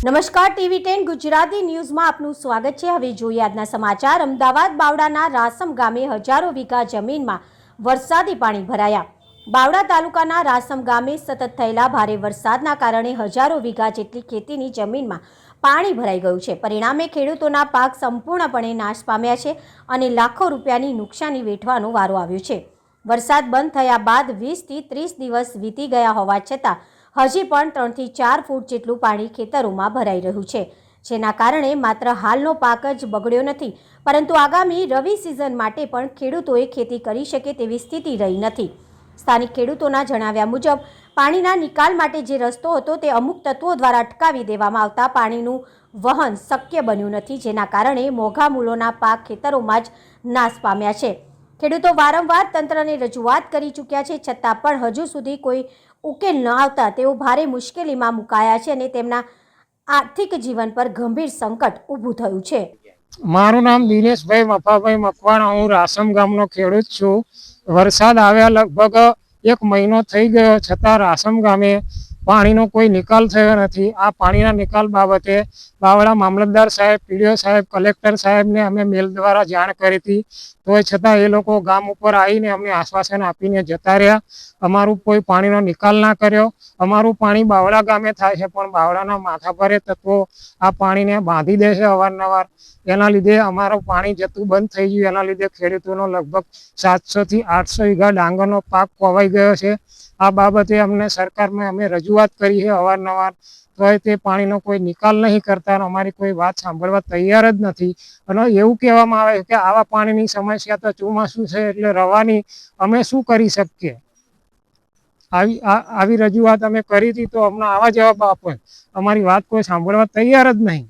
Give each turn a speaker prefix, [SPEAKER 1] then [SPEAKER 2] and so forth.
[SPEAKER 1] નમસ્કાર, TV10 ગુજરાતી ન્યૂઝમાં આપનું સ્વાગત છે। હવે જોઈએ આજના સમાચાર। અમદાવાદ બાવડાના રાસમ ગામે હજારો વીઘા જમીનમાં વરસાદી પાણી ભરાયા। બાવડા તાલુકાના રાસમ ગામે સતત થયેલા ભારે વરસાદના કારણે હજારો વીઘા જેટલી ખેતીની જમીનમાં પાણી ભરાઈ ગયું છે। પરિણામે ખેડૂતોના પાક સંપૂર્ણપણે નાશ પામ્યા છે અને લાખો રૂપિયાની નુકસાની વેઠવાનો વારો આવ્યો છે। વરસાદ બંધ થયા બાદ 20 થી 30 દિવસ વીતી ગયા હોવા છતાં હજી પણ 3 થી 4 ફૂટ જેટલું પાણી ખેતરોમાં ભરાઈ રહ્યું છે, જેના કારણે માત્ર હાલનો પાક જ બગડ્યો નથી, પરંતુ આગામી રવિ સિઝન માટે પણ ખેડૂતોએ ખેતી કરી શકે તેવી સ્થિતિ રહી નથી। સ્થાનિક ખેડૂતોના જણાવ્યા મુજબ પાણીના નિકાલ માટે જે રસ્તો હતો તે અમુક તત્વો દ્વારા અટકાવી દેવામાં આવતા પાણીનું વહન શક્ય બન્યું નથી, જેના કારણે મોંઘા મૂલોના પાક ખેતરોમાં જ નાશ પામ્યા છે। ખેડૂતો વારંવાર તંત્રને રજૂઆત કરી ચૂક્યા છે, છતાં પણ હજુ સુધી કોઈ ઉકેલ ન આવતા તેઓ ભારે મુશ્કેલીમાં મુકાયા છે અને તેમના આર્થિક જીવન પર ગંભીર સંકટ ઊભું થયું છે।
[SPEAKER 2] મારું નામ દિનેશભાઈ મફાભાઈ મકવાણા, હું રાસમ ગામનો ખેડૂત છું। વરસાદ આવ્યા લગભગ 1 મહિનો થઈ ગયો, છતાં રાસમ ગામે પાણીનો કોઈ નિકાલ થયો નથી। આ પાણીના નિકાલ બાબતે બાવળા મામલતદાર સાહેબ, પીડીઓ સાહેબ, કલેક્ટર સાહેબને અમે મેલ દ્વારા જાણ કરી હતી, તોય છતાં એ લોકો ગામ ઉપર આવીને અમને આશ્વાસન આપીને જતા રહ્યા। અમારું કોઈ પાણીનો નિકાલ ના કર્યો। અમારું પાણી બાવળા ગામે થાય છે, પણ બાવળાના માથાભારે તત્વો આ પાણીને બાંધી દે છે અવારનવાર। એના લીધે અમારું પાણી જતું બંધ થઈ ગયું। એના લીધે ખેડૂતોનો લગભગ 700 થી 800 વીઘા ડાંગરનો પાક ખોવાઈ ગયો છે। આ બાબતે અમને સરકારમાં અમે રજૂઆત કરી છે અવારનવાર, તોય તે પાણીનો કોઈ નિકાલ નહીં કરતા, અમારી કોઈ વાત સાંભળવા તૈયાર જ નથી। અને એવું કહેવામાં આવે છે કે આવા પાણીની સમસ્યા તો ચોમાસું છે એટલે રવાની, અમે શું કરી શકીએ? આવી રજૂઆત અમે કરી હતી તો અમને આવા જવાબ આપે, અમારી વાત કોઈ સાંભળવા તૈયાર જ નહીં।